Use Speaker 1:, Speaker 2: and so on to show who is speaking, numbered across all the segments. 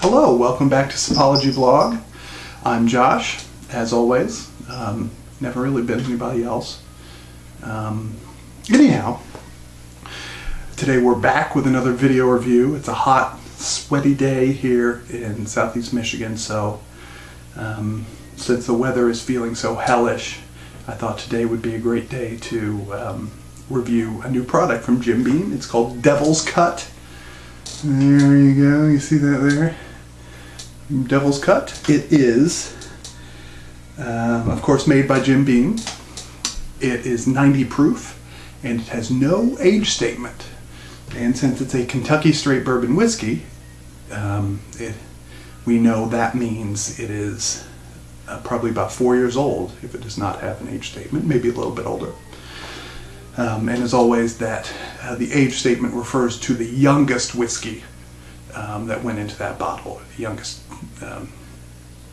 Speaker 1: Hello, welcome back to Sipology vlog. I'm Josh, as always. Never really been anybody else. Anyhow, today we're back with another video review. It's a hot, sweaty day here in southeast Michigan, so since the weather is feeling so hellish, I thought today would be a great day to review a new product from Jim Beam. It's called Devil's Cut. There you go, you see that there? Devil's Cut. It is, of course, made by Jim Beam. It is 90 proof, and it has no age statement. And since it's a Kentucky straight bourbon whiskey, we know that means it is probably about 4 years old if it does not have an age statement, maybe a little bit older. And as always, that the age statement refers to the youngest whiskey that went into that bottle, the youngest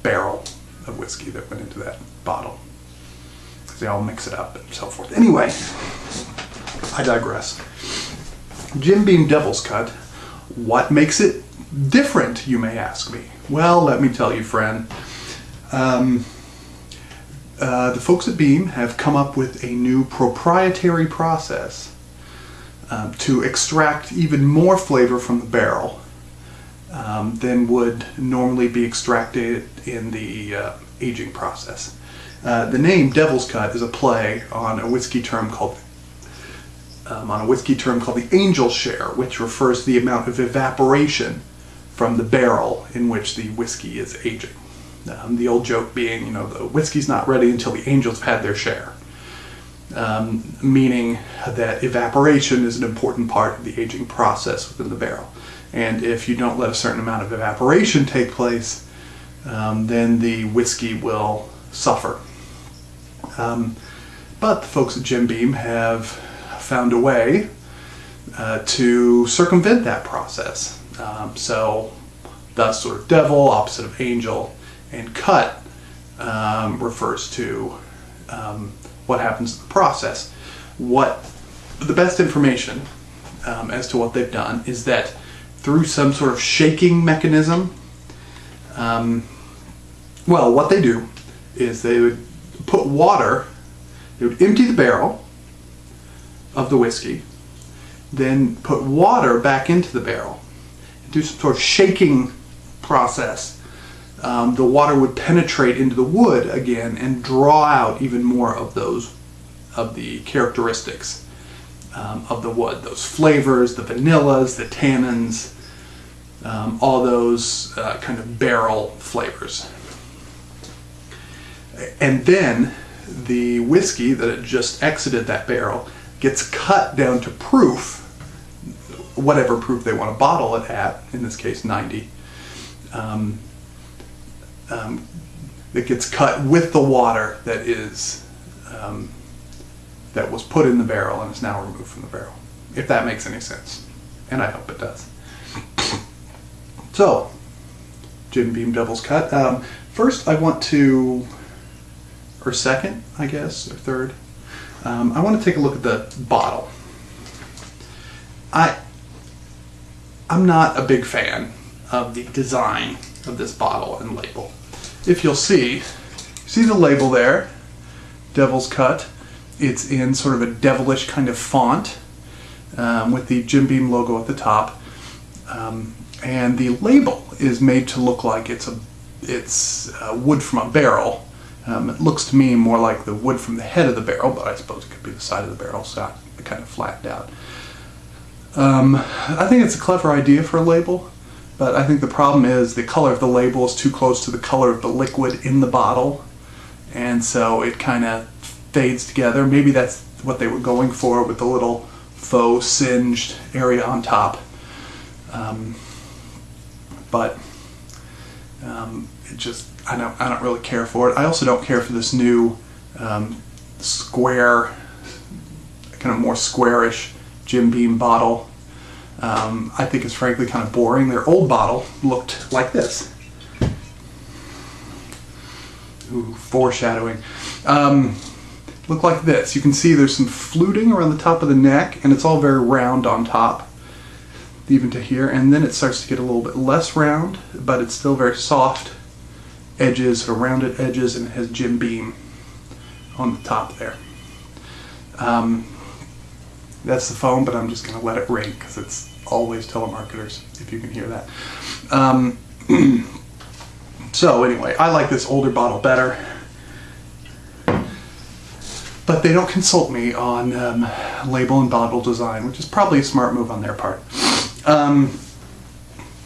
Speaker 1: barrel of whiskey that went into that bottle. Because they all mix it up and so forth. Anyway, I digress. Jim Beam Devil's Cut. What makes it different, you may ask me? Well, let me tell you, friend. The folks at Beam have come up with a new proprietary process to extract even more flavor from the barrel than would normally be extracted in the aging process. The name Devil's Cut is a play on a whiskey term called the angel share, which refers to the amount of evaporation from the barrel in which the whiskey is aging. The old joke being, the whiskey's not ready until the angels have had their share. Meaning that evaporation is an important part of the aging process within the barrel. And if you don't let a certain amount of evaporation take place, then the whiskey will suffer. But the folks at Jim Beam have found a way to circumvent that process. So thus sort of devil, opposite of angel, and cut refers to what happens in the process. The best information as to what they've done is that through some sort of shaking mechanism, what they do is they would put water, they would empty the barrel of the whiskey, then put water back into the barrel, do some sort of shaking process. The water would penetrate into the wood again and draw out even more of the characteristics of the wood, those flavors, the vanillas, the tannins, all those kind of barrel flavors. And then the whiskey that had just exited that barrel gets cut down to proof, whatever proof they want to bottle it at, in this case 90. That gets cut with the water that was put in the barrel and is now removed from the barrel, if that makes any sense, and I hope it does. So, Jim Beam Devil's Cut. First, I want to, or second, I guess, or third, I want to take a look at the bottle. I'm not a big fan of the design of this bottle and label. If you'll see the label there, Devil's Cut. It's in sort of a devilish kind of font with the Jim Beam logo at the top, and the label is made to look like it's wood from a barrel. It looks to me more like the wood from the head of the barrel, but I suppose it could be the side of the barrel, so I kind of flattened out. I think it's a clever idea for a label. But I think the problem is the color of the label is too close to the color of the liquid in the bottle, and so it kind of fades together. Maybe that's what they were going for with the little faux singed area on top. But it just, I don't really care for it. I also don't care for this new square, kind of more squarish Jim Beam bottle. I think it's frankly kind of boring. Their old bottle looked like this. Ooh, foreshadowing. Looked like this. You can see there's some fluting around the top of the neck, and it's all very round on top. even to here, and then it starts to get a little bit less round, but it's still very soft edges or rounded edges, and it has Jim Beam on the top there. That's the foam, but I'm just going to let it ring because it's always telemarketers, if you can hear that. So anyway, I like this older bottle better, but they don't consult me on label and bottle design, which is probably a smart move on their part.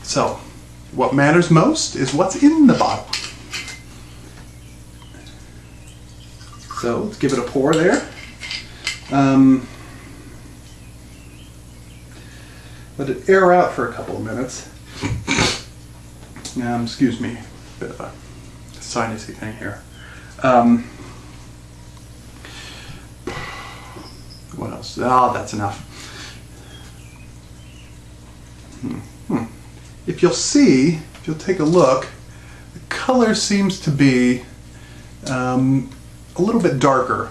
Speaker 1: So what matters most is what's in the bottle. So let's give it a pour there. Let it air out for a couple of minutes. Excuse me, a bit of a sinusy thing here. What else? Oh, that's enough. If you'll see, if you'll take a look, the color seems to be a little bit darker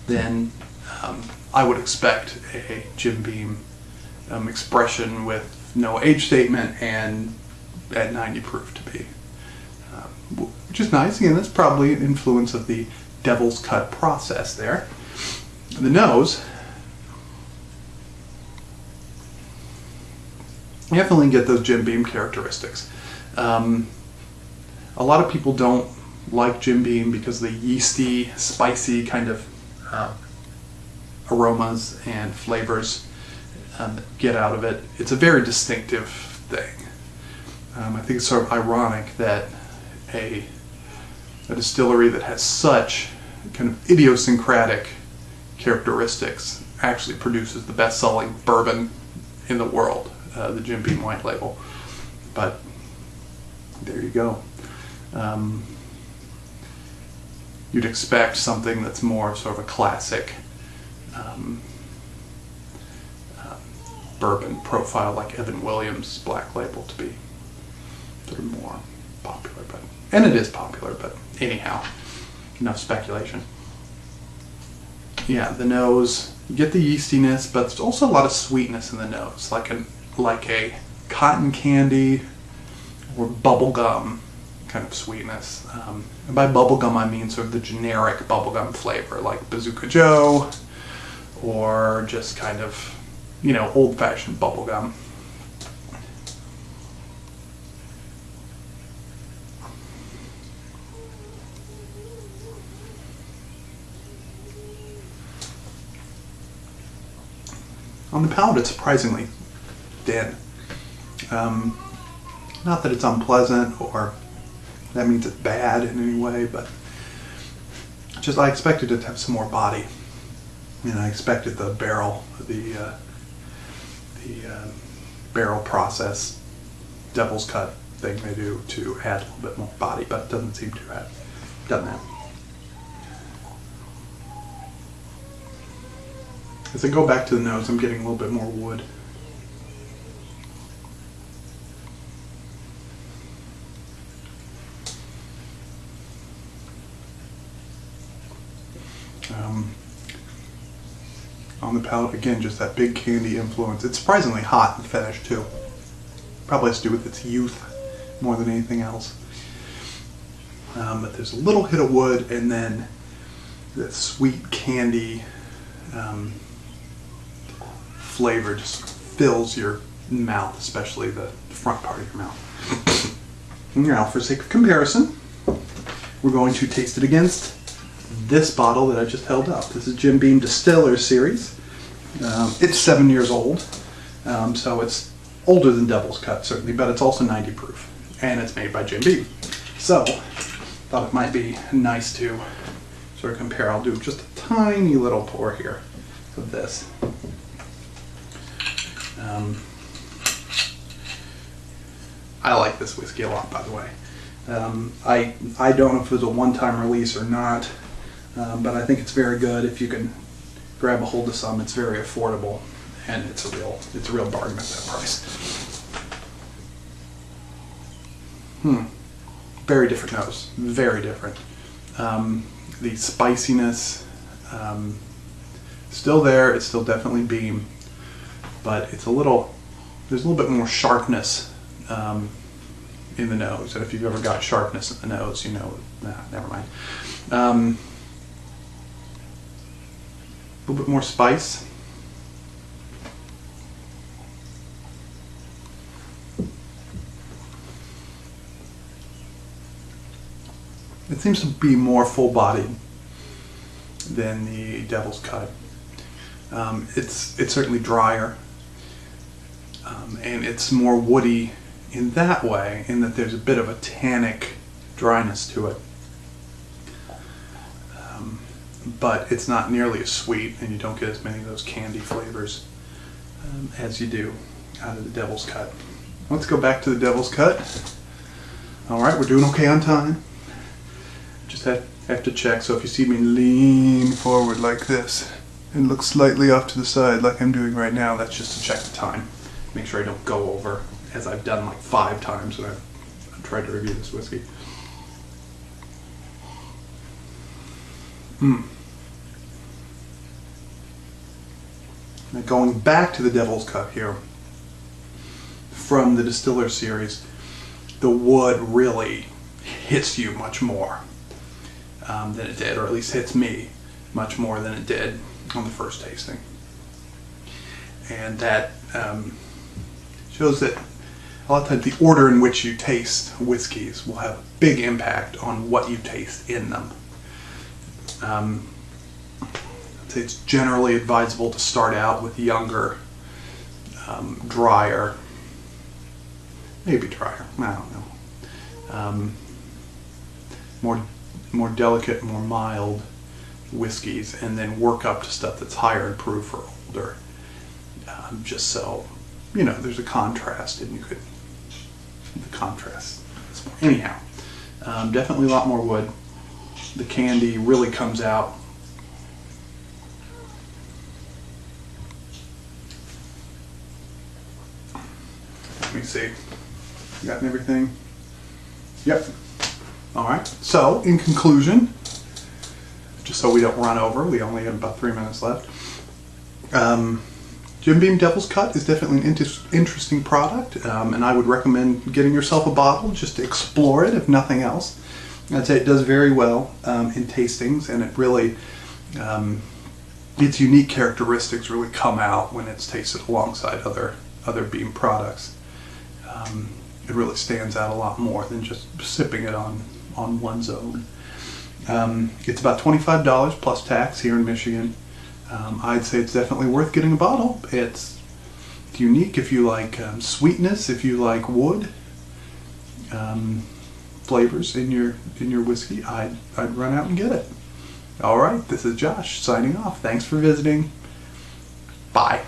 Speaker 1: than I would expect a Jim Beam expression with no age statement and at 90 proof to be. Which is nice. Again, that's probably an influence of the Devil's Cut process there. The nose, you definitely get those Jim Beam characteristics. A lot of people don't like Jim Beam because of the yeasty, spicy kind of aromas and flavors that get out of it. It's a very distinctive thing. I think it's sort of ironic that a distillery that has such kind of idiosyncratic characteristics actually produces the best-selling bourbon in the world, the Jim Beam White Label. But there you go. You'd expect something that's more sort of a classic bourbon profile like Evan Williams' Black Label to be sort of more popular, and it is popular, but anyhow, enough speculation. Yeah, the nose, you get the yeastiness, but there's also a lot of sweetness in the nose, like a cotton candy or bubble gum kind of sweetness. And by bubblegum I mean sort of the generic bubblegum flavor, like Bazooka Joe, or just kind of, old-fashioned bubblegum. On the palate, it's surprisingly thin. Not that it's unpleasant or that means it's bad in any way, but just I expected it to have some more body, and I expected the barrel, the barrel process, Devil's Cut thing they do to add a little bit more body, but it doesn't seem to have done that. As I go back to the nose, I'm getting a little bit more wood. On the palate, again, just that big candy influence. It's surprisingly hot in the finish too. Probably has to do with its youth more than anything else. But there's a little hit of wood, and then the sweet candy flavor just fills your mouth, especially the front part of your mouth. Now, for sake of comparison, we're going to taste it against this bottle that I just held up. This is Jim Beam Distiller Series. It's 7 years old, so it's older than Devil's Cut, certainly, but it's also 90 proof, and it's made by Jim Beam. So, thought it might be nice to sort of compare. I'll do just a tiny little pour here of this. I like this whiskey a lot, by the way. I don't know if it was a one-time release or not, but I think it's very good. If you can grab a hold of some, it's very affordable, and it's a real bargain at that price. Very different nose, very different. The spiciness still there. It's still definitely Beam, but it's a little there's a little bit more sharpness in the nose. And if you've ever got sharpness in the nose, you know, nah, never mind. A little bit more spice. It seems to be more full-bodied than the Devil's Cut. It's certainly drier, and it's more woody in that way, in that there's a bit of a tannic dryness to it. But it's not nearly as sweet, and you don't get as many of those candy flavors as you do out of the Devil's Cut. Let's go back to the Devil's Cut. Alright, we're doing okay on time. Just have to check, so if you see me lean forward like this and look slightly off to the side like I'm doing right now, that's just to check the time. Make sure I don't go over, as I've done like 5 times when I've tried to review this whiskey. Now going back to the Devil's Cut here, from the Distiller series, the wood really hits you much more than it did, or at least hits me much more than it did on the first tasting. And that shows that a lot of times the order in which you taste whiskeys will have a big impact on what you taste in them. I'd say it's generally advisable to start out with younger, drier, maybe drier, I don't know, more delicate, more mild whiskeys, and then work up to stuff that's higher in proof or older, just so, you know, there's a contrast, and you could, the contrast. Anyhow, definitely a lot more wood. The candy really comes out. Let me see. You got everything? Yep. Alright, so in conclusion, just so we don't run over, we only have about 3 minutes left. Jim Beam Devil's Cut is definitely an interesting product, and I would recommend getting yourself a bottle just to explore it, if nothing else. I'd say it does very well in tastings, and it really, its unique characteristics really come out when it's tasted alongside other Beam products. It really stands out a lot more than just sipping it on one's own. It's about $25 plus tax here in Michigan. I'd say it's definitely worth getting a bottle. It's unique if you like sweetness, if you like wood flavors in your whiskey. I'd run out and get it. All right, this is Josh signing off. Thanks for visiting. Bye.